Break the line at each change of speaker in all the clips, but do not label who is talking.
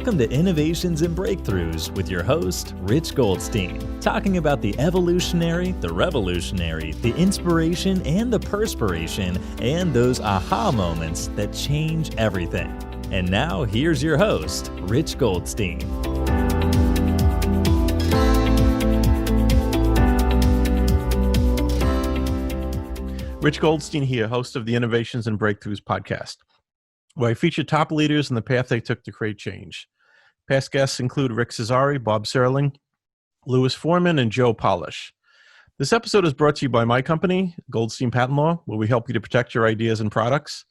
Welcome to Innovations and Breakthroughs with your host, Rich Goldstein, talking about the evolutionary, the revolutionary, the inspiration and the perspiration, and those aha moments that change everything. And now, here's your host, Rich Goldstein.
Rich Goldstein here, host of the Innovations and Breakthroughs podcast, where I feature top leaders and the path they took to create change. Past guests include Rick Cesari, Bob Serling, Louis Foreman, and Joe Polish. This episode is brought to you by my company, Goldstein Patent Law, where we help you to protect your ideas and products.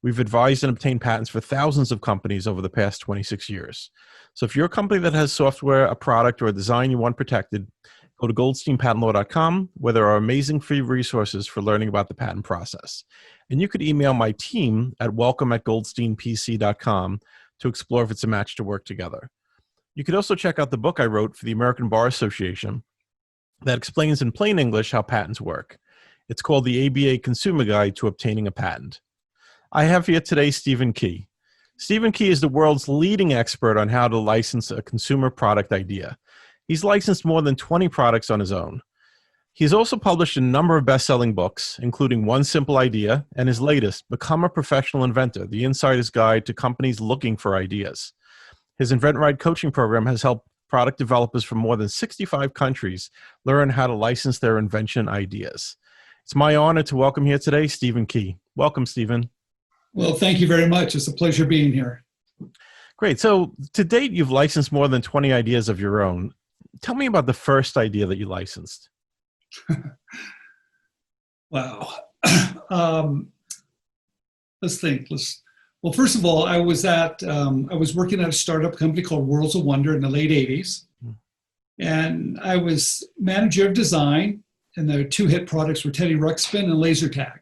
We've advised and obtained patents for thousands of companies over the past 26 years. So if you're a company that has software, a product, or a design you want protected, go to goldsteinpatentlaw.com, where there are amazing free resources for learning about the patent process. And you could email my team at welcome@goldsteinpc.com to explore if it's a match to work together. You could also check out the book I wrote for the American Bar Association that explains in plain English how patents work. It's called the ABA Consumer Guide to Obtaining a Patent. I have here today Stephen Key. Stephen Key is the world's leading expert on how to license a consumer product idea. He's licensed more than 20 products on his own. He's also published a number of best-selling books, including One Simple Idea and his latest, Become a Professional Inventor, the insider's guide to companies looking for ideas. His inventRight coaching program has helped product developers from more than 65 countries learn how to license their invention ideas. It's my honor to welcome here today, Stephen Key. Welcome, Stephen.
Well, thank you very much. It's a pleasure being here.
Great. So to date, you've licensed more than 20 ideas of your own. Tell me about the first idea that you licensed.
Wow. Let's think. Well, first of all, I was working at a startup company called Worlds of Wonder in the late 80s. And I was manager of design, and the two hit products were Teddy Ruxpin and Laser Tag.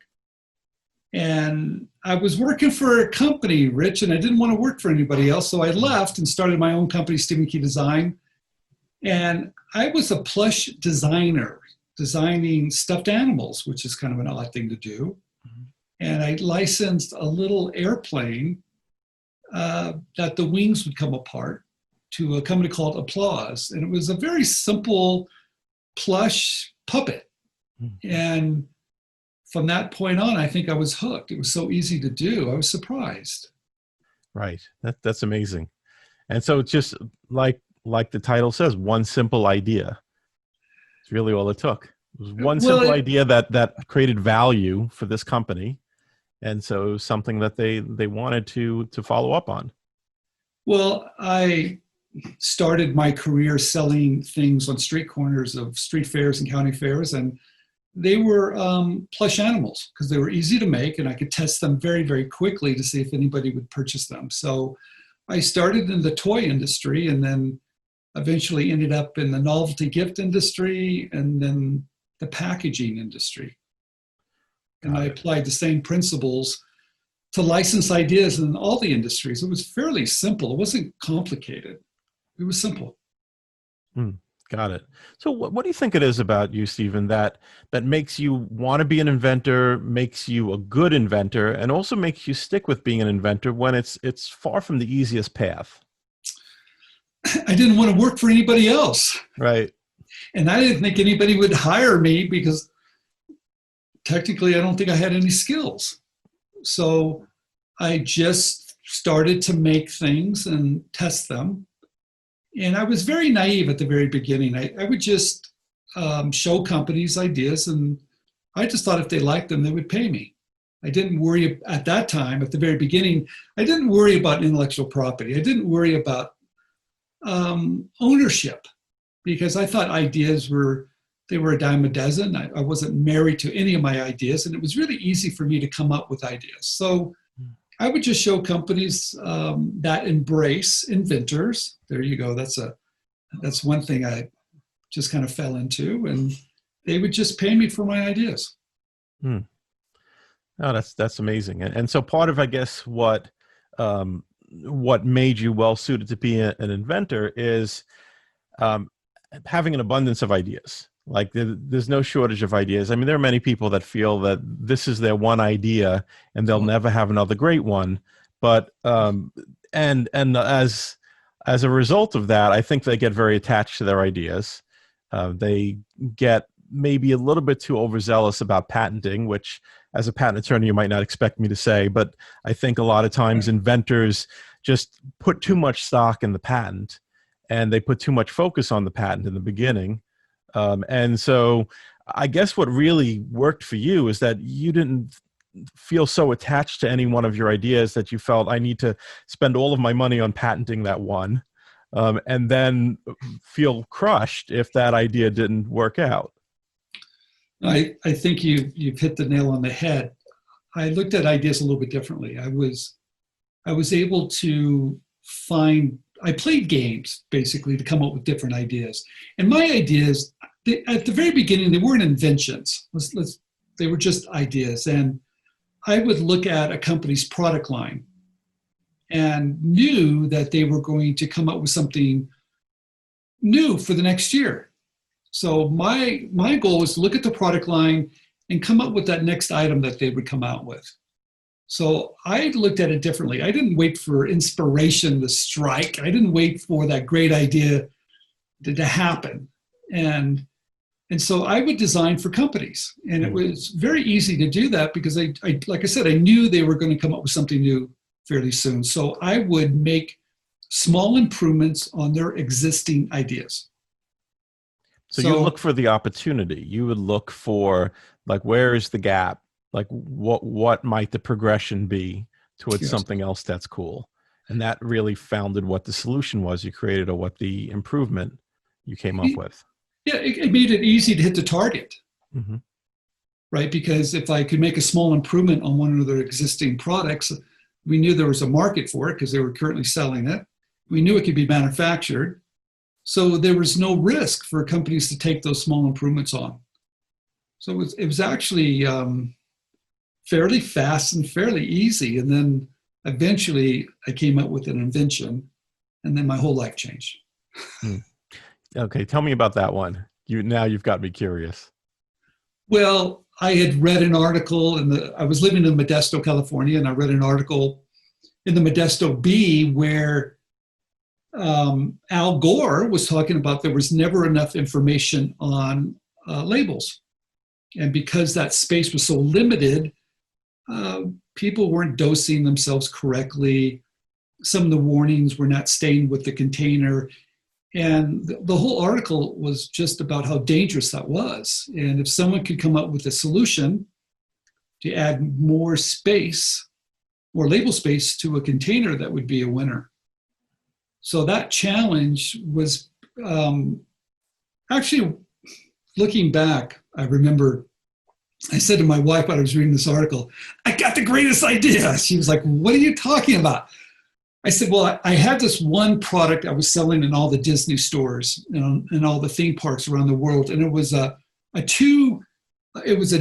And I was working for a company, Rich, and I didn't want to work for anybody else. So I left and started my own company, Stephen Key Design. And I was a plush designer, designing stuffed animals, which is kind of an odd thing to do. And I licensed a little airplane that the wings would come apart to a company called Applause. And it was a very simple plush puppet. And from that point on, I think I was hooked. It was so easy to do. I was surprised.
Right. That's amazing. And so it's just like the title says, one simple idea. It's really all it took. It was one simple idea that created value for this company. And so it was something that they wanted to follow up on.
Well, I started my career selling things on street corners of street fairs and county fairs. And they were plush animals because they were easy to make and I could test them very, very quickly to see if anybody would purchase them. So I started in the toy industry and then eventually ended up in the novelty gift industry and then the packaging industry. And I applied the same principles to license ideas in all the industries. It was fairly simple. It wasn't complicated. It was simple.
Got it. So what do you think it is about you, Stephen, that makes you want to be an inventor, makes you a good inventor, and also makes you stick with being an inventor when it's far from the easiest path?
I didn't want to work for anybody else.
Right.
And I didn't think anybody would hire me because technically I don't think I had any skills. So I just started to make things and test them. And I was very naive at the very beginning. I would just show companies ideas, and I just thought if they liked them, they would pay me. I didn't worry at that time, at the very beginning, I didn't worry about intellectual property. I didn't worry about ownership because I thought ideas were a dime a dozen. I wasn't married to any of my ideas, and it was really easy for me to come up with ideas. So I would just show companies that embrace inventors. There you go. That's one thing I just kind of fell into, and they would just pay me for my ideas.
Oh, that's amazing. And so part of, I guess, what made you well suited to be an inventor is having an abundance of ideas. Like there's no shortage of ideas. I mean, there are many people that feel that this is their one idea and they'll never have another great one. But and as as a result of that, I think they get very attached to their ideas. They get maybe a little bit too overzealous about patenting, which as a patent attorney, you might not expect me to say, but I think a lot of times inventors just put too much stock in the patent, and they put too much focus on the patent in the beginning. And so I guess what really worked for you is that you didn't feel so attached to any one of your ideas that you felt, I need to spend all of my money on patenting that one, and then feel crushed if that idea didn't work out.
I think you've hit the nail on the head. I looked at ideas a little bit differently. I was able to I played games basically to come up with different ideas. And my ideas, at the very beginning, they weren't inventions. They were just ideas. And I would look at a company's product line and knew that they were going to come up with something new for the next year. So my goal was to look at the product line and come up with that next item that they would come out with. So I looked at it differently. I didn't wait for inspiration to strike. I didn't wait for that great idea to happen. And so I would design for companies. And it was very easy to do that because I like I said, I knew they were going to come up with something new fairly soon. So I would make small improvements on their existing ideas.
So you look for the opportunity. You would look for, like, where is the gap? Like, what might the progression be towards something else that's cool? And that really founded what the solution was you created, or what the improvement you came up with.
Yeah, it made it easy to hit the target, right? Because if I could make a small improvement on one of their existing products, we knew there was a market for it because they were currently selling it. We knew it could be manufactured. So there was no risk for companies to take those small improvements on. So it was actually fairly fast and fairly easy. And then eventually I came up with an invention, and then my whole life changed.
Okay, tell me about that one. Now you've got me curious.
Well, I had read an article, I was living in Modesto, California, and I read an article in the Modesto Bee where Al Gore was talking about there was never enough information on labels. And because that space was so limited, people weren't dosing themselves correctly. Some of the warnings were not staying with the container. And the whole article was just about how dangerous that was. And if someone could come up with a solution to add more space, more label space to a container, that would be a winner. So that challenge was actually, looking back, I remember I said to my wife when I was reading this article, I got the greatest idea. She was like, what are you talking about? I said, well, I had this one product I was selling in all the Disney stores and all the theme parks around the world. And it was a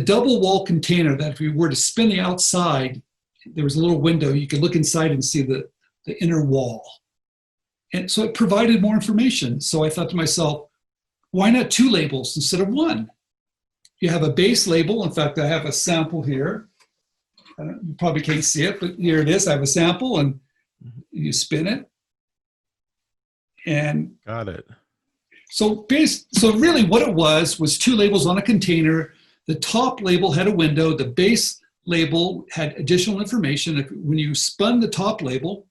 double wall container that if you were to spin the outside, there was a little window. You could look inside and see the inner wall. And so it provided more information. So I thought to myself, why not 2 labels instead of 1? You have a base label. In fact, I have a sample here. You probably can't see it, but here it is. I have a sample, and you spin it. And
got it.
So really what it was 2 labels on a container. The top label had a window. The base label had additional information. When you spun the top label,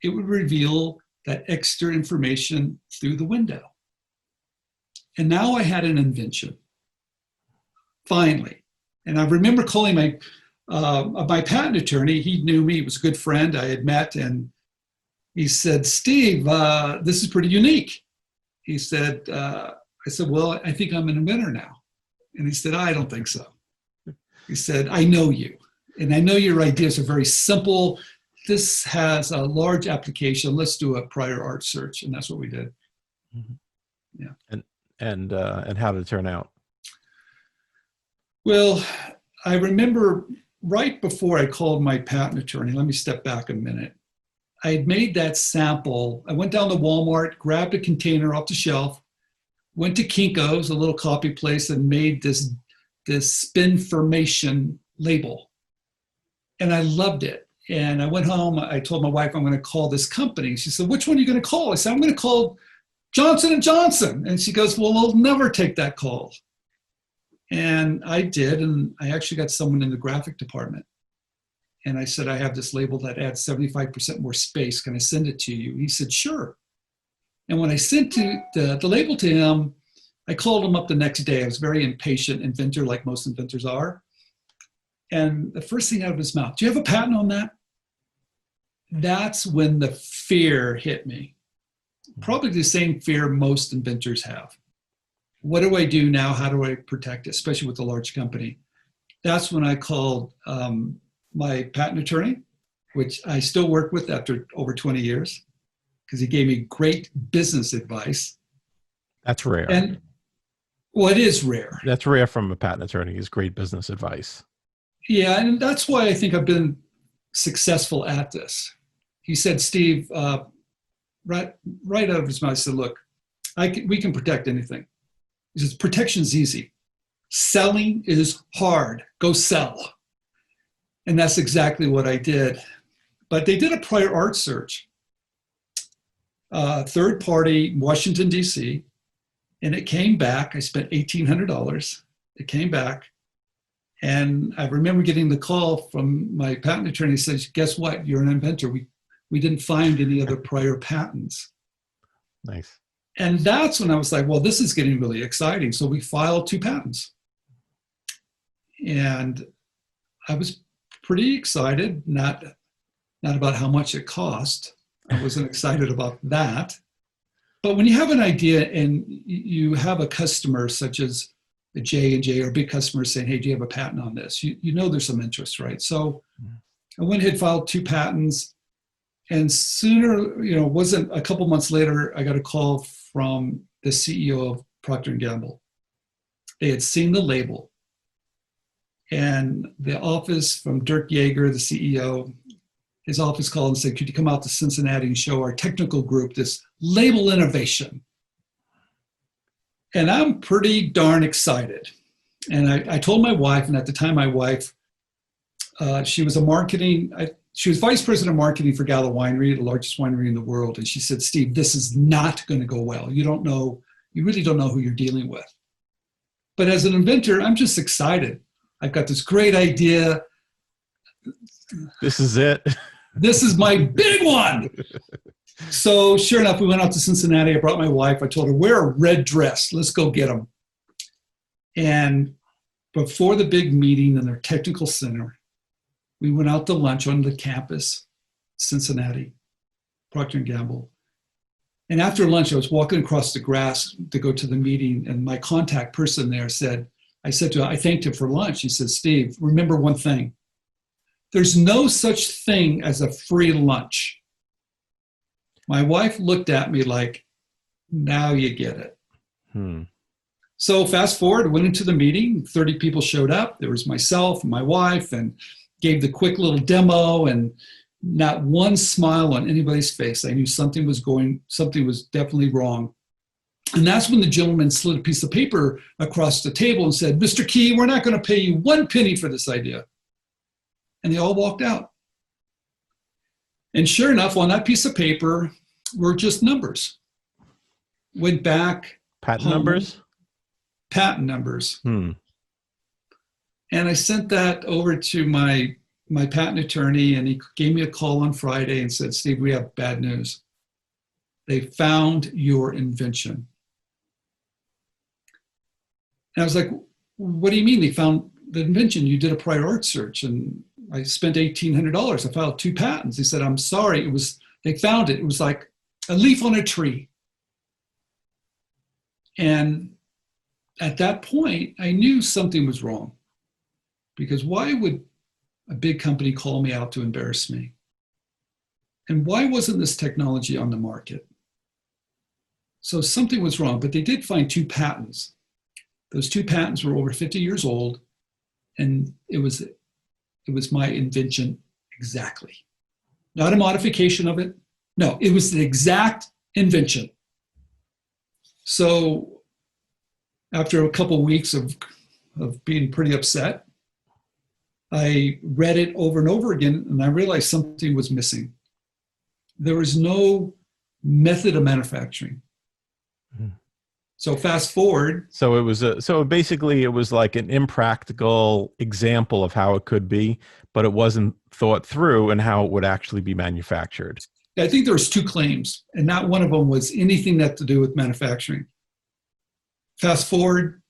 it would reveal that extra information through the window. And now I had an invention, finally. And I remember calling my patent attorney. He knew me, he was a good friend I had met, and he said, Steve, this is pretty unique. He said, I said, well, I think I'm an inventor now. And he said, I don't think so. He said, I know you, and I know your ideas are very simple. This has a large application. Let's do a prior art search. And that's what we did. Yeah.
And how did it turn out?
Well, I remember right before I called my patent attorney, let me step back a minute. I had made that sample. I went down to Walmart, grabbed a container off the shelf, went to Kinko's, a little copy place, and made this spin formation label. And I loved it. And I went home. I told my wife, I'm going to call this company. She said, which one are you going to call? I said, I'm going to call Johnson & Johnson. And she goes, well, they'll never take that call. And I did. And I actually got someone in the graphic department. And I said, I have this label that adds 75% more space. Can I send it to you? He said, sure. And when I sent the label to him, I called him up the next day. I was a very impatient inventor, like most inventors are. And the first thing out of his mouth, do you have a patent on that? That's when the fear hit me. Probably the same fear most inventors have. What do I do now? How do I protect it, especially with a large company? That's when I called my patent attorney, which I still work with after over 20 years, because he gave me great business advice.
That's rare.
And well, it is rare.
That's rare from a patent attorney, is great business advice.
Yeah, and that's why I think I've been successful at this. He said, Steve, right out of his mouth, he said, look, we can protect anything. He says, protection's easy. Selling is hard. Go sell. And that's exactly what I did. But they did a prior art search, third party, Washington, D.C., and it came back. I spent $1,800. It came back. And I remember getting the call from my patent attorney. He says, guess what? You're an inventor. We didn't find any other prior patents.
Nice.
And that's when I was like, well, this is getting really exciting. So we filed 2 patents. And I was pretty excited, not about how much it cost. I wasn't excited about that. But when you have an idea and you have a customer such as a J&J or a big customer saying, hey, do you have a patent on this? You know there's some interest, right? So I went ahead and filed 2 patents. And sooner, wasn't a couple months later, I got a call from the CEO of Procter & Gamble. They had seen the label. And the office from Dirk Yeager, the CEO, his office called and said, could you come out to Cincinnati and show our technical group this label innovation? And I'm pretty darn excited. And I told my wife, and at the time my wife, she was she was vice president of marketing for Gallo Winery, the largest winery in the world. And she said, Steve, this is not going to go well. You really don't know who you're dealing with. But as an inventor, I'm just excited. I've got this great idea.
This is it.
This is my big one. So sure enough, we went out to Cincinnati. I brought my wife. I told her, wear a red dress. Let's go get them. And before the big meeting in their technical center, we went out to lunch on the campus, Cincinnati, Procter & Gamble. And after lunch, I was walking across the grass to go to the meeting, and my contact person there I said to her, I thanked him for lunch. He said, Steve, remember one thing. There's no such thing as a free lunch. My wife looked at me like, now you get it. So fast forward, I went into the meeting, 30 people showed up. There was myself and my wife, and gave the quick little demo, and not one smile on anybody's face. I knew something was definitely wrong. And that's when the gentleman slid a piece of paper across the table and said, Mr. Key, we're not going to pay you 1 penny for this idea. And they all walked out. And sure enough, on that piece of paper were just numbers. Went back.
Patent numbers?
Patent numbers. And I sent that over to my patent attorney, and he gave me a call on Friday and said, Steve, we have bad news. They found your invention. And I was like, what do you mean they found the invention? You did a prior art search, and I spent $1,800. I filed 2 patents. He said, I'm sorry, they found it. It was like a leaf on a tree. And at that point, I knew something was wrong. Because why would a big company call me out to embarrass me? And why wasn't this technology on the market? So something was wrong, but they did find 2 patents. Those 2 patents were over 50 years old, and it was my invention exactly. Not a modification of it. No, it was the exact invention. So after a couple of weeks of being pretty upset, I read it over and over again, and I realized something was missing. There was no method of manufacturing.
Mhm.
So fast forward.
So it was so basically it was like an impractical example of how it could be, but it wasn't thought through and how it would actually be manufactured.
I think there was two claims, and not one of them was anything that to do with manufacturing. Fast forward,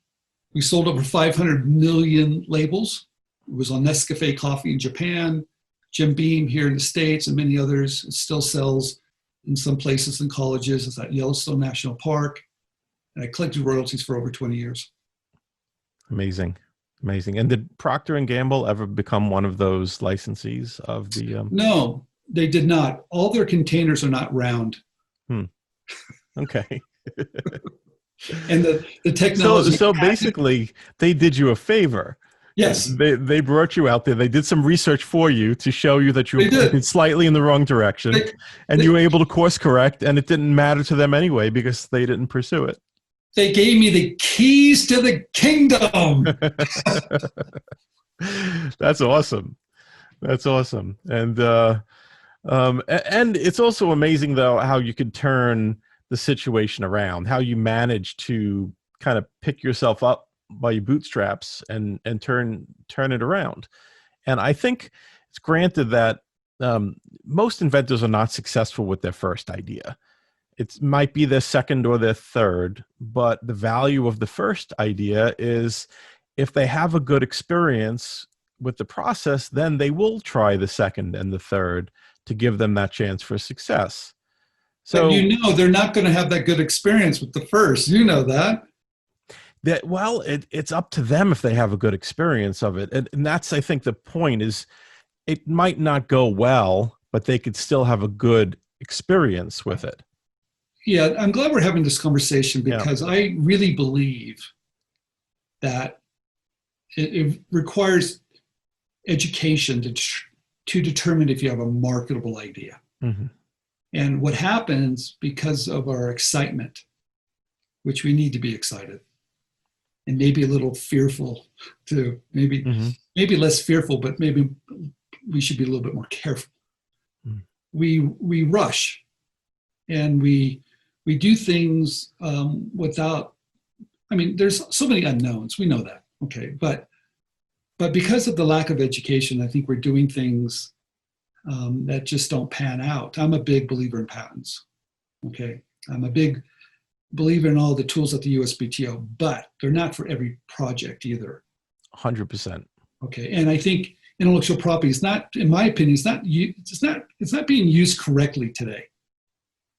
we sold over 500 million labels. It was on Nescafe coffee in Japan, Jim Beam here in the States, and many others. It still sells in some places and colleges. It's at Yellowstone National Park. And I collected royalties for over 20 years.
Amazing. Amazing. And did Procter and Gamble ever become one of those licensees of the
No, they did not. All their containers are not round.
Okay.
And the technology.
So basically they did you a favor.
Yes.
They brought you out there. They did some research for you to show you that you were pointed slightly in the wrong direction, and you were able to course correct, and it didn't matter to them anyway because they didn't pursue it.
They gave me the keys to the kingdom.
That's awesome. That's awesome. And it's also amazing though how you could turn the situation around, how you manage to kind of pick yourself up by your bootstraps and turn it around. And I think it's granted that most inventors are not successful with their first idea. It might be their second or their third, but the value of the first idea is if they have a good experience with the process, then they will try the second and the third to give them that chance for success. So
but you know they're not going to have that good experience with the first. You know that.
Well, it's up to them if they have a good experience of it. And that's, I think, the point is it might not go well, but they could still have a good experience with it.
Yeah, I'm glad we're having this conversation because I really believe that it requires education to determine if you have a marketable idea.
Mm-hmm.
And what happens because of our excitement, which we need to be excited, and maybe a little fearful too, maybe less fearful, but maybe we should be a little bit more careful. Mm. We rush, and we do things without. I mean, there's so many unknowns. We know that, okay, but because of the lack of education, I think we're doing things that just don't pan out. I'm a big believer in patents. Okay, I'm a big believer in all the tools at the USPTO, but they're not for every project either.
100%.
Okay, and I think intellectual property is not, in my opinion, it's not being used correctly today.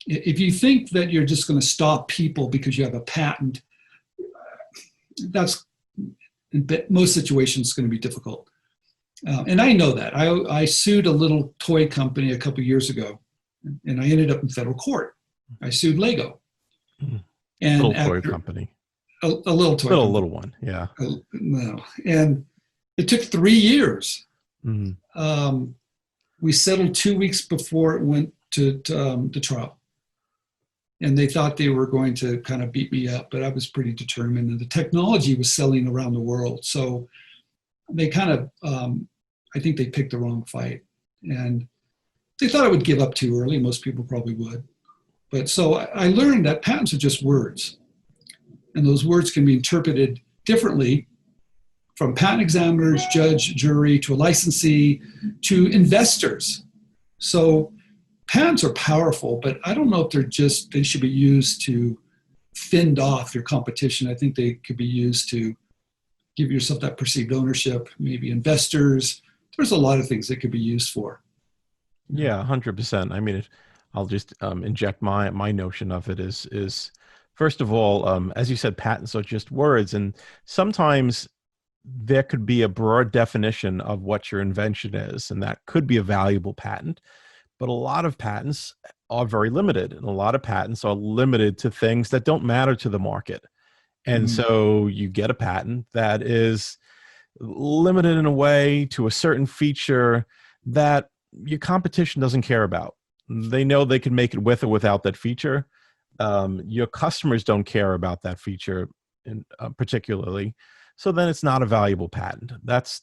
If you think that you're just going to stop people because you have a patent, that's in most situations going to be difficult. And I know that. I sued a little toy company a couple of years ago, and I ended up in federal court. I sued Lego. And
little toy company.
A little toy company.
Little one, yeah.
No. And it took 3 years.
Mm-hmm.
We settled 2 weeks before it went to trial. And they thought they were going to kind of beat me up, but I was pretty determined. And the technology was selling around the world. So they kind of, I think they picked the wrong fight. And they thought I would give up too early. Most people probably would. But so I learned that patents are just words. And those words can be interpreted differently from patent examiners, judge, jury, to a licensee, to investors. So patents are powerful, but I don't know if they should be used to fend off your competition. I think they could be used to give yourself that perceived ownership, maybe investors. There's a lot of things they could be used for.
Yeah, 100%. I mean, I'll just inject my notion of it is first of all, as you said, patents are just words, and sometimes there could be a broad definition of what your invention is, and that could be a valuable patent. But a lot of patents are very limited, and a lot of patents are limited to things that don't matter to the market. And so you get a patent that is limited in a way to a certain feature that your competition doesn't care about. They know they can make it with or without that feature. Your customers don't care about that feature particularly. So then it's not a valuable patent. That's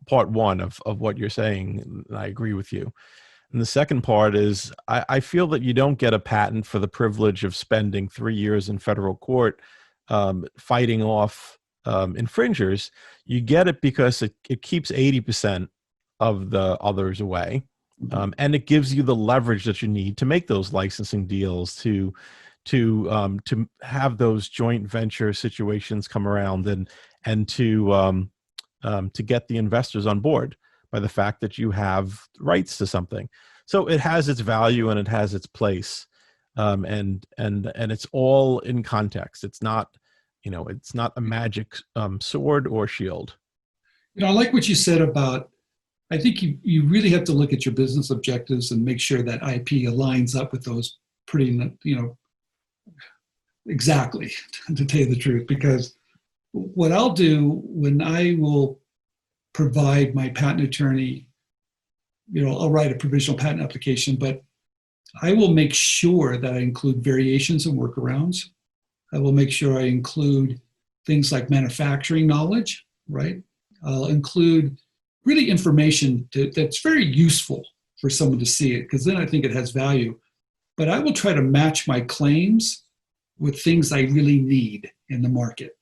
part one of what you're saying. And I agree with you. And the second part is I feel that you don't get a patent for the privilege of spending 3 years in federal court fighting off infringers. You get it because it keeps 80% of the others away. And it gives you the leverage that you need to make those licensing deals, to have those joint venture situations come around, and to get the investors on board by the fact that you have rights to something. So it has its value and it has its place, and it's all in context. It's not, it's not a magic sword or shield.
I like what you said about, I think you really have to look at your business objectives and make sure that IP aligns up with those pretty, exactly, to tell you the truth. Because what I'll do when I will provide my patent attorney, I'll write a provisional patent application, but I will make sure that I include variations and workarounds. I will make sure I include things like manufacturing knowledge, right? I'll include really information that's very useful for someone to see it, because then I think it has value. But I will try to match my claims with things I really need in the market.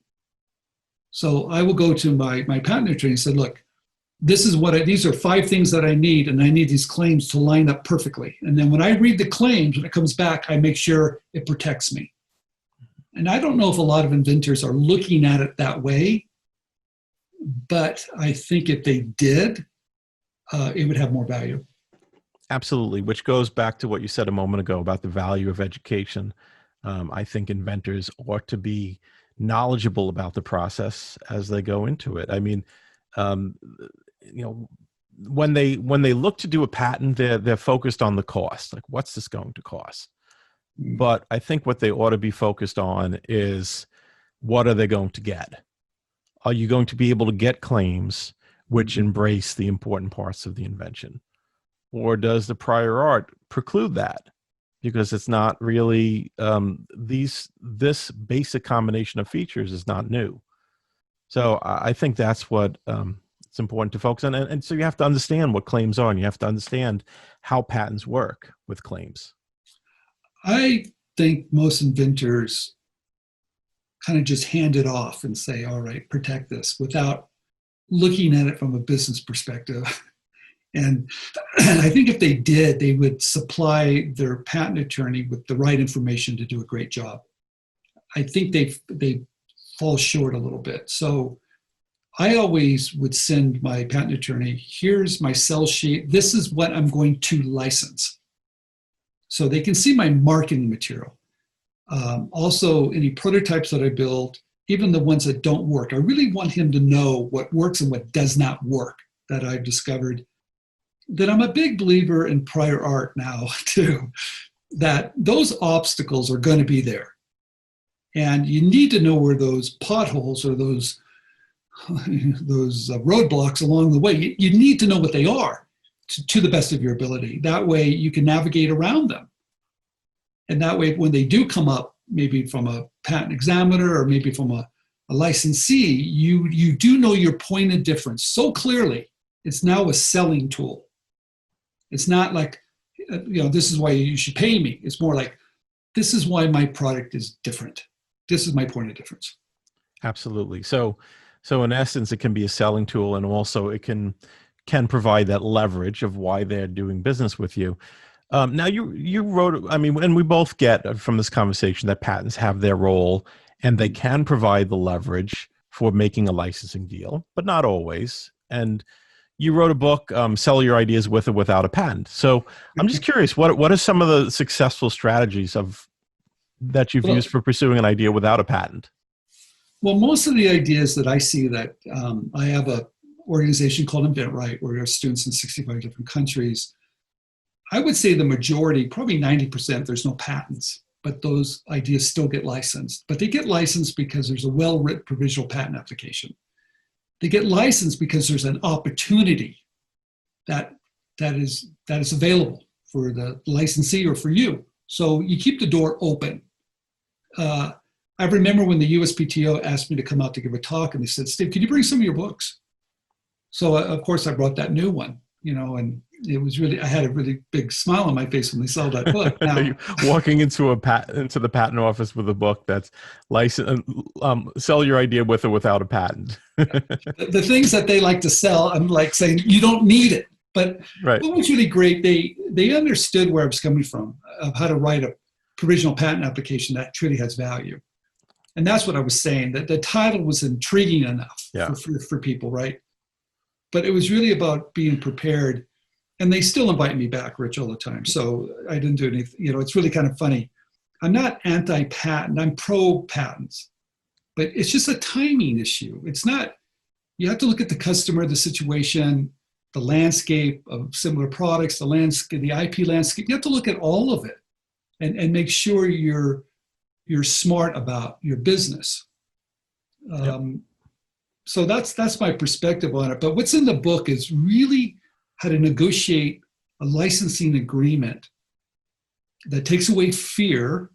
So I will go to my patent attorney and say, look, these are 5 things that I need, and I need these claims to line up perfectly. And then when I read the claims, when it comes back, I make sure it protects me. And I don't know if a lot of inventors are looking at it that way, but I think if they did, it would have more value.
Absolutely, which goes back to what you said a moment ago about the value of education. I think inventors ought to be knowledgeable about the process as they go into it. I mean, when they look to do a patent, they're focused on the cost. Like, what's this going to cost? But I think what they ought to be focused on is, what are they going to get? Are you going to be able to get claims which embrace the important parts of the invention? Or does the prior art preclude that? Because it's not really, this basic combination of features is not new. So I think that's what it's important to focus on. And so you have to understand what claims are, and you have to understand how patents work with claims.
I think most inventors kind of just hand it off and say, all right, protect this, without looking at it from a business perspective. And I think if they did, they would supply their patent attorney with the right information to do a great job. I think they fall short a little bit. So I always would send my patent attorney, here's my sell sheet. This is what I'm going to license. So they can see my marketing material. Also, any prototypes that I build, even the ones that don't work, I really want him to know what works and what does not work that I've discovered. That I'm a big believer in prior art now too, that those obstacles are going to be there. And you need to know where those potholes or those roadblocks along the way, you need to know what they are to the best of your ability. That way you can navigate around them. And that way, when they do come up, maybe from a patent examiner or maybe from a licensee, you do know your point of difference so clearly. It's now a selling tool. It's not like, this is why you should pay me. It's more like, this is why my product is different. This is my point of difference.
Absolutely. So in essence, it can be a selling tool, and also it can provide that leverage of why they're doing business with you. Now you wrote, and we both get from this conversation that patents have their role, and they can provide the leverage for making a licensing deal, but not always. And you wrote a book, Sell Your Ideas With or Without a Patent. So I'm just curious, what are some of the successful strategies that you've used for pursuing an idea without a patent?
Well, most of the ideas that I see that I have a organization called inventRight, where we have students in 65 different countries. I would say the majority, probably 90%, there's no patents, but those ideas still get licensed. But they get licensed because there's a well-written provisional patent application. They get licensed because there's an opportunity that is available for the licensee or for you. So you keep the door open. I remember when the USPTO asked me to come out to give a talk, and they said, Steve, could you bring some of your books? So of course I brought that new one, and it was really, I had a really big smile on my face when they saw that book. Now,
Walking into the patent office with a book that's licensed, sell your idea with or without a patent.
the things that they like to sell, I'm like saying, you don't need it. But
right.
What was really great, they understood where I was coming from, of how to write a provisional patent application that truly has value. And that's what I was saying, that the title was intriguing enough for people, right? But it was really about being prepared. And they still invite me back, Rich, all the time. So I didn't do anything. It's really kind of funny. I'm not anti-patent. I'm pro-patents. But it's just a timing issue. It's not, you have to look at the customer, the situation, the landscape of similar products, the landscape, the IP landscape. You have to look at all of it and make sure you're smart about your business. So that's my perspective on it. But what's in the book is really how to negotiate a licensing agreement that takes away fear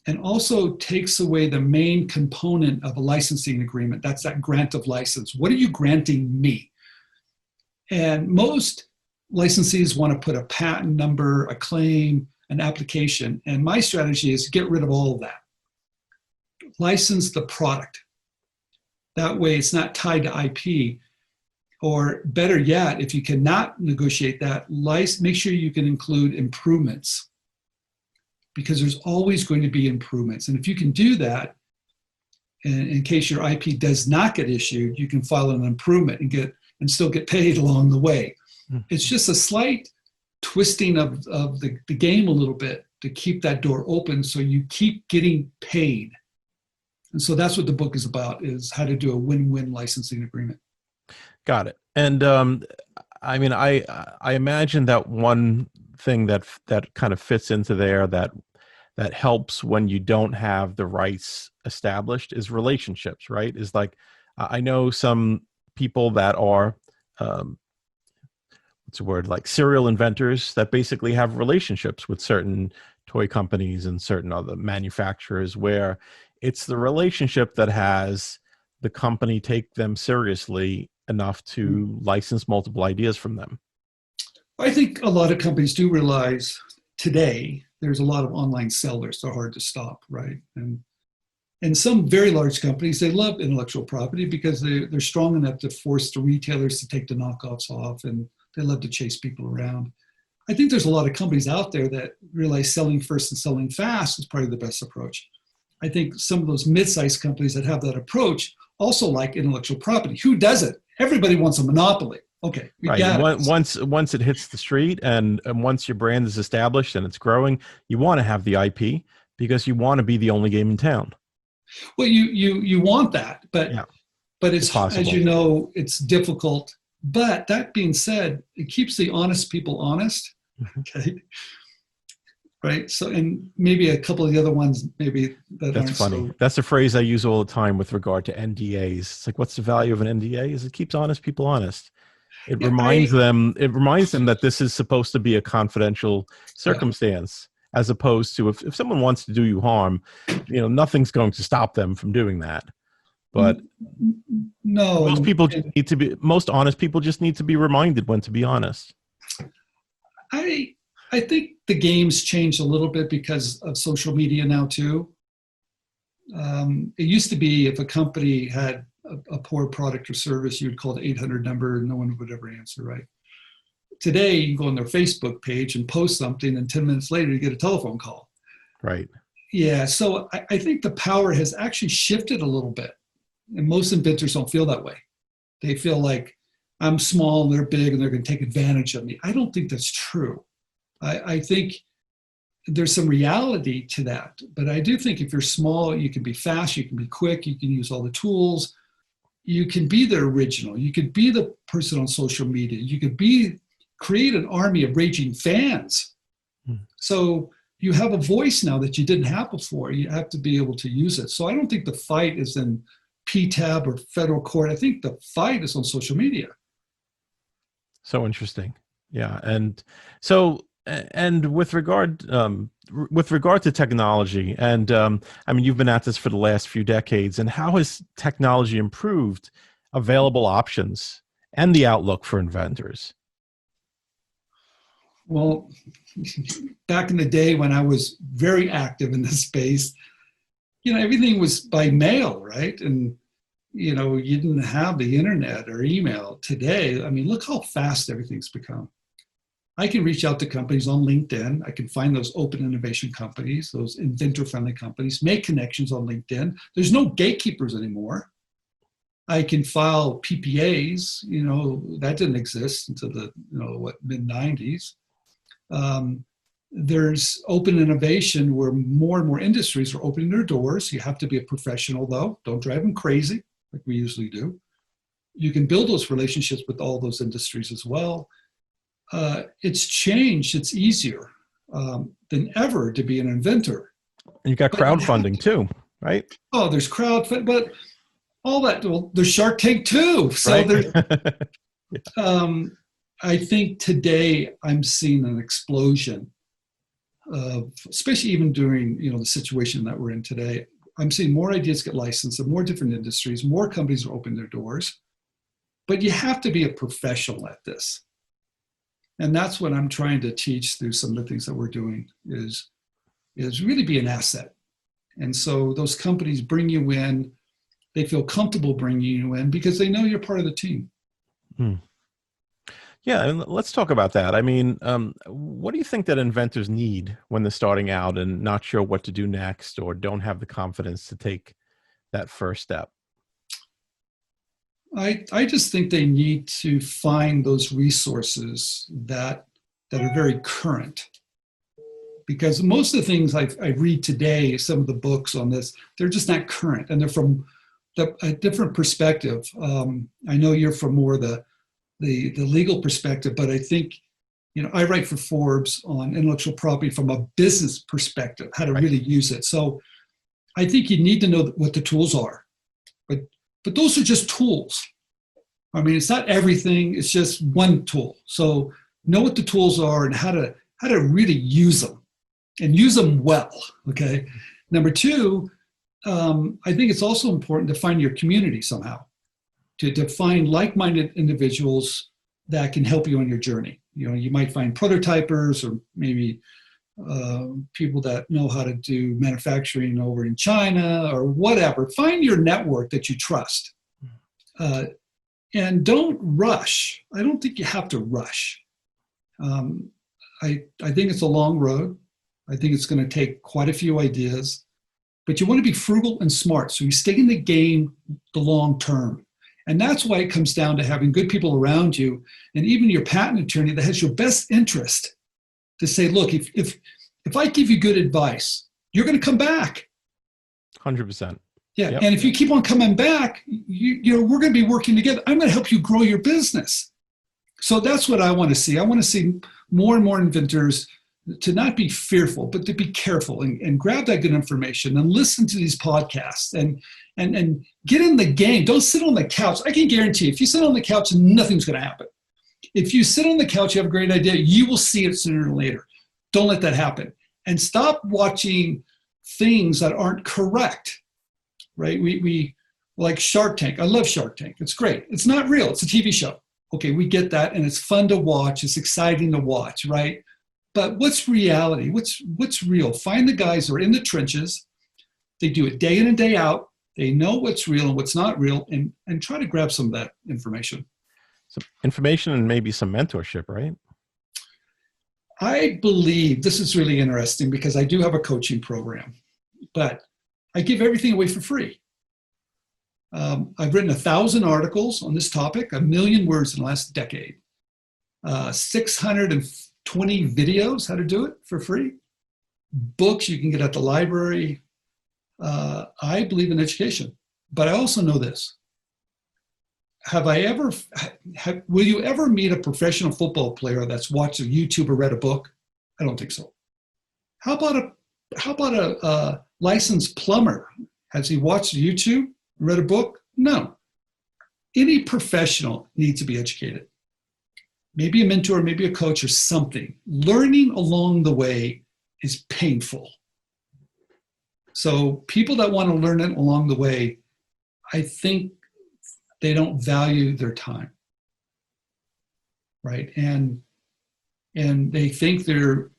and also takes away the main component of a licensing agreement. That's that grant of license. What are you granting me? And most licensees want to put a patent number, a claim, an application. And my strategy is to get rid of all of that. License the product. That way it's not tied to IP. Or better yet, if you cannot negotiate that, make sure you can include improvements, because there's always going to be improvements. And if you can do that, and in case your IP does not get issued, you can file an improvement and still get paid along the way. It's just a slight twisting of the game a little bit to keep that door open so you keep getting paid. And so that's what the book is about, is how to do a win-win licensing agreement.
Got it. And I mean, I imagine that one thing that kind of fits into there that helps when you don't have the rights established is relationships, right? Is like, I know some people that are, what's the word, like serial inventors that basically have relationships with certain toy companies and certain other manufacturers, where it's the relationship that has the company take them seriously enough to license multiple ideas from them.
I think a lot of companies do realize today there's a lot of online sellers. They're hard to stop, right? And some very large companies, they love intellectual property because they're strong enough to force the retailers to take the knockoffs off, and they love to chase people around. I think there's a lot of companies out there that realize selling first and selling fast is probably the best approach. I think some of those mid-sized companies that have that approach also like intellectual property. Who doesn't? Everybody wants a monopoly. Okay,
right. Once it hits the street and once your brand is established and it's growing, you want to have the IP because you want to be the only game in town.
Well, you want that, but it's
possible.
As you know, it's difficult. But that being said, it keeps the honest people honest. Okay. Right. So, and maybe a couple of the other ones, maybe
that's funny. That's a phrase I use all the time with regard to NDAs. It's like, what's the value of an NDA? Is it keeps honest people honest. It reminds them that this is supposed to be a confidential circumstance, as opposed to if someone wants to do you harm, nothing's going to stop them from doing that. But
no,
most honest people just need to be reminded when to be honest.
I think the game's changed a little bit because of social media now too. It used to be if a company had a poor product or service, you would call the 800 number and no one would ever answer, right? Today, you can go on their Facebook page and post something, and 10 minutes later, you get a telephone call.
Right.
Yeah, so I think the power has actually shifted a little bit. And most inventors don't feel that way. They feel like I'm small and they're big and they're going to take advantage of me. I don't think that's true. I think there's some reality to that. But I do think if you're small, you can be fast, you can be quick, you can use all the tools. You can be the original. You could be the person on social media. You could create an army of raging fans. So you have a voice now that you didn't have before. You have to be able to use it. So I don't think the fight is in PTAB or federal court. I think the fight is on social media.
So interesting. Yeah. And so, and with regard to technology, and I mean, you've been at this for the last few decades, and how has technology improved available options and the outlook for inventors?
Well, back in the day when I was very active in this space, everything was by mail, right? And, you didn't have the internet or email. Today, I mean, look how fast everything's become. I can reach out to companies on LinkedIn. I can find those open innovation companies, those inventor-friendly companies, make connections on LinkedIn. There's no gatekeepers anymore. I can file PPAs, that didn't exist until the, mid-90s. There's open innovation where more and more industries are opening their doors. You have to be a professional, though. Don't drive them crazy like we usually do. You can build those relationships with all those industries as well. It's changed. It's easier than ever to be an inventor.
And you've got crowdfunding too, right?
Oh, there's crowdfunding, but all that, well, there's Shark Tank too. So
right?
there's, I think today I'm seeing an explosion of, especially even during, the situation that we're in today, I'm seeing more ideas get licensed in more different industries, more companies are opening their doors, but you have to be a professional at this. And that's what I'm trying to teach through some of the things that we're doing is really be an asset. And so those companies bring you in, they feel comfortable bringing you in because they know you're part of the team.
Yeah, and let's talk about that. I mean, what do you think that inventors need when they're starting out and not sure what to do next or don't have the confidence to take that first step?
I just think they need to find those resources that are very current. Because most of the things I read today, some of the books on this, they're just not current and they're from a different perspective. I know you're from more the legal perspective, but I think, I write for Forbes on intellectual property from a business perspective, how to really use it. So I think you need to know what the tools are, but those are just tools. I mean, it's not everything, it's just one tool. So know what the tools are and how to really use them and use them well, okay? Number two, I think it's also important to find your community somehow. To find like-minded individuals that can help you on your journey. You might find prototypers or maybe people that know how to do manufacturing over in China or whatever. Find your network that you trust. And don't rush. I don't think you have to rush. I think it's a long road. I think it's going to take quite a few ideas. But you want to be frugal and smart. So you stay in the game the long term. And that's why it comes down to having good people around you and even your patent attorney that has your best interest to say, look, if I give you good advice, you're going to come back.
100%.
Yeah.
Yep.
And if you keep on coming back, we're going to be working together. I'm going to help you grow your business. So that's what I want to see. I want to see more and more inventors to not be fearful, but to be careful and grab that good information and listen to these podcasts and get in the game. Don't sit on the couch. I can guarantee if you sit on the couch, nothing's going to happen. If you sit on the couch, you have a great idea, you will see it sooner or later. Don't let that happen. And stop watching things that aren't correct, right? We like Shark Tank. I love Shark Tank. It's great. It's not real. It's a TV show. Okay, we get that, and it's fun to watch. It's exciting to watch, right? But what's reality? What's real? Find the guys who are in the trenches. They do it day in and day out. They know what's real and what's not real, and try to grab some of that information.
Some information and maybe some mentorship, right?
I believe this is really interesting because I do have a coaching program, but I give everything away for free. I've written 1,000 articles on this topic, 1 million words in the last decade, 620 videos, how to do it for free, books you can get at the library. I believe in education, but I also know this. Will you ever meet a professional football player that's watched a YouTube or read a book? I don't think so. How about a licensed plumber? Has he watched YouTube, read a book? No. Any professional needs to be educated. Maybe a mentor, maybe a coach or something. Learning along the way is painful. So people that want to learn it along the way, I think they don't value their time. right? And they think they're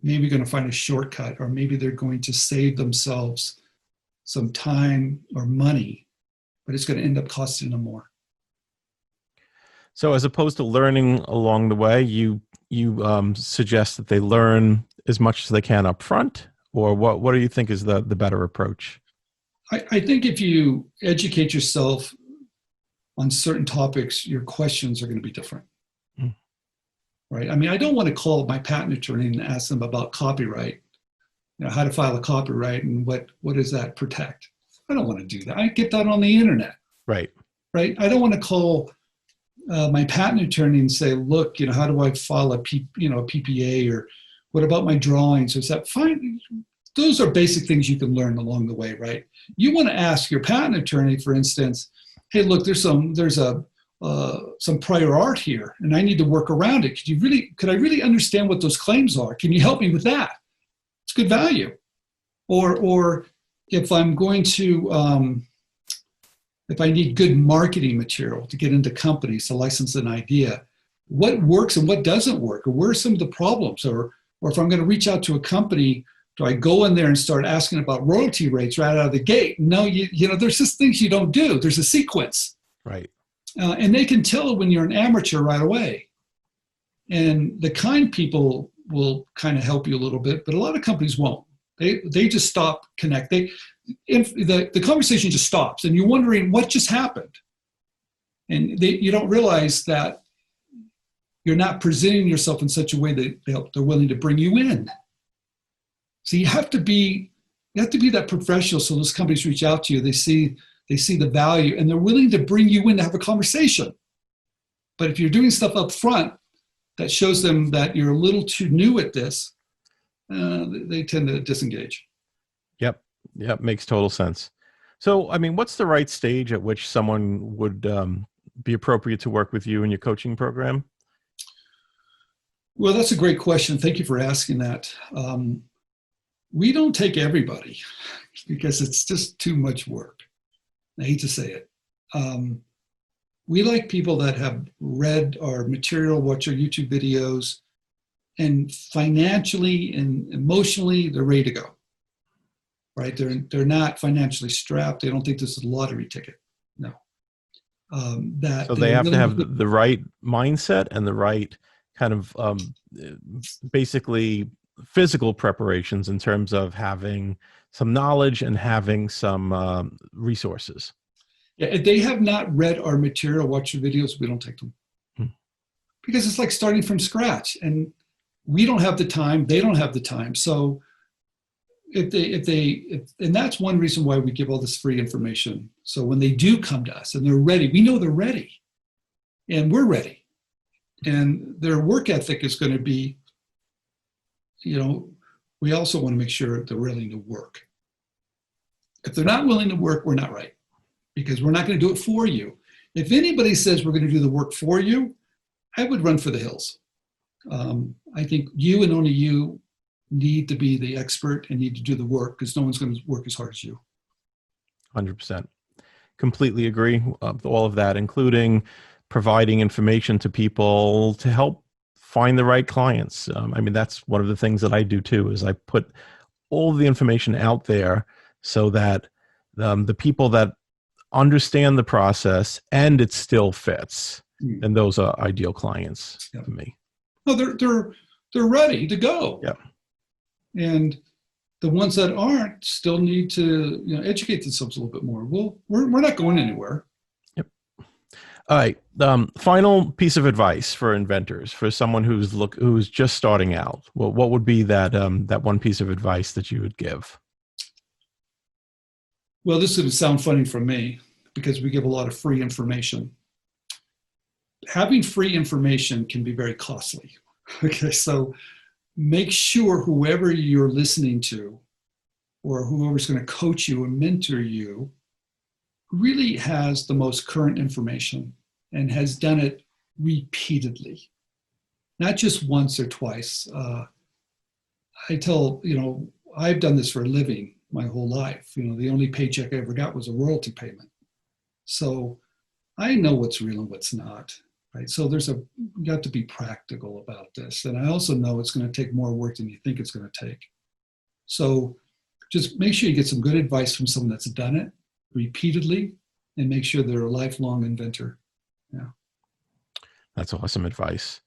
maybe going to find a shortcut, or maybe they're going to save themselves some time or money, but it's going to end up costing them more.
So as opposed to learning along the way, you suggest that they learn as much as they can up front, or what do you think is the better approach?
I think if you educate yourself on certain topics, your questions are going to be different. Right? I mean, I don't want to call my patent attorney and ask them about copyright, how to file a copyright and what does that protect. I don't want to do that. I get that on the internet.
Right.
Right. I don't want to call my patent attorney and say, look, how do I file a PPA, or what about my drawings? Is that fine? Those are basic things you can learn along the way, right? You want to ask your patent attorney, for instance, hey, look, there's some prior art here, and I need to work around it. Could I really understand what those claims are? Can you help me with that? It's good value. Or if I'm going to, if I need good marketing material to get into companies to license an idea, what works and what doesn't work, or where are some of the problems? Or if I'm going to reach out to a company, do I go in there and start asking about royalty rates right out of the gate? No, there's just things you don't do. There's a sequence.
Right.
And they can tell when you're an amateur right away. And the kind people will kind of help you a little bit, but a lot of companies won't. They just stop connecting. The conversation just stops, and you're wondering what just happened. And you don't realize that you're not presenting yourself in such a way that they're willing to bring you in. So you have to be that professional. So those companies reach out to you. They see the value, and they're willing to bring you in to have a conversation. But if you're doing stuff up front that shows them that you're a little too new at this, they tend to disengage.
Yep, makes total sense. So, I mean, what's the right stage at which someone would be appropriate to work with you in your coaching program?
Well, that's a great question. Thank you for asking that. We don't take everybody because it's just too much work. I hate to say it. We like people that have read our material, watch our YouTube videos, and financially and emotionally, they're ready to go. Right? They're not financially strapped. They don't think this is a lottery ticket. No.
So they have to have the right mindset and the right kind of basically physical preparations in terms of having some knowledge and having some resources.
Yeah, if they have not read our material, watch your videos, we don't take them. Because it's like starting from scratch, and we don't have the time, they don't have the time. So and that's one reason why we give all this free information. So when they do come to us and they're ready, we know they're ready, and we're ready. And their work ethic is going to be, we also want to make sure they're willing to work. If they're not willing to work, we're not right, because we're not going to do it for you. If anybody says we're going to do the work for you, I would run for the hills. I think you and only you need to be the expert and need to do the work, because no one's going to work as hard as you.
100%. Completely agree with all of that, including providing information to people to help find the right clients. I mean, that's one of the things that I do too, is I put all the information out there so that the people that understand the process and it still fits, and those are ideal clients for me.
No, they're ready to go.
Yeah.
And the ones that aren't still need to educate themselves a little bit more. We're not going anywhere.
Yep. All right. Final piece of advice for inventors, for someone who's just starting out. What would be that one piece of advice that you would give?
Well, this would sound funny from me, because we give a lot of free information. Having free information can be very costly. Okay, so make sure whoever you're listening to, or whoever's going to coach you and mentor you, really has the most current information and has done it repeatedly, not just once or twice. I tell, I've done this for a living my whole life. The only paycheck I ever got was a royalty payment. So I know what's real and what's not. right? So you got to be practical about this. And I also know it's going to take more work than you think it's going to take. So just make sure you get some good advice from someone that's done it repeatedly, and make sure they're a lifelong inventor. Yeah.
That's awesome advice.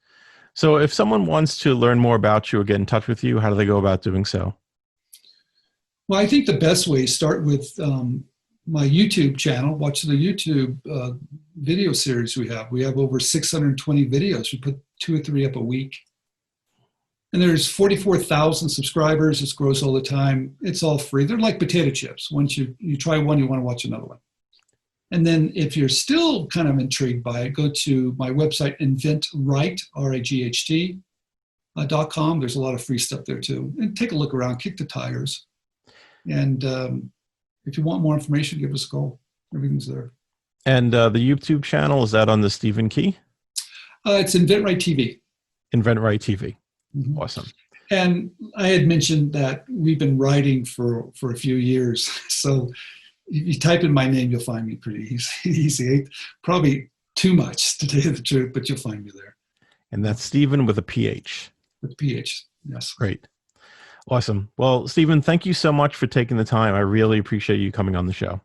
So if someone wants to learn more about you or get in touch with you, how do they go about doing so?
Well, I think the best way is start with my YouTube channel. Watch the YouTube video series we have. We have over 620 videos. We put 2 or 3 up a week. And there's 44,000 subscribers. It grows all the time. It's all free. They're like potato chips. Once you try one, you want to watch another one. And then if you're still kind of intrigued by it, go to my website, inventRight, RIGHT.com. There's a lot of free stuff there too. And take a look around, kick the tires. And if you want more information, give us a call. Everything's there.
And the YouTube channel, is that on the Stephen Key?
It's inventRight TV.
inventRight TV.
Mm-hmm.
Awesome.
And I had mentioned that we've been writing for a few years. So if you type in my name, you'll find me pretty easy. Probably too much to tell you the truth, but you'll find me there.
And that's Stephen with a PH.
With a PH, yes.
Great. Awesome. Well, Stephen, thank you so much for taking the time. I really appreciate you coming on the show.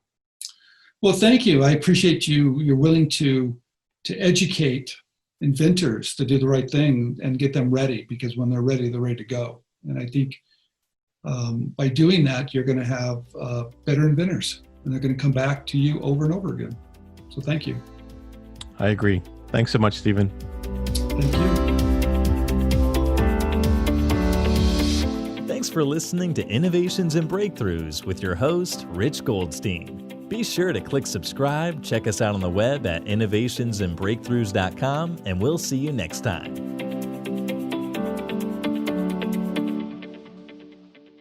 Well, thank you. I appreciate you're willing to educate inventors to do the right thing and get them ready, because when they're ready to go. And I think by doing that, you're going to have better inventors, and they're going to come back to you over and over again. So thank you.
I agree. Thanks so much, Stephen.
Thank you.
Thanks for listening to Innovations and Breakthroughs with your host, Rich Goldstein. Be sure to click subscribe, check us out on the web at innovationsandbreakthroughs.com, and we'll see you next time.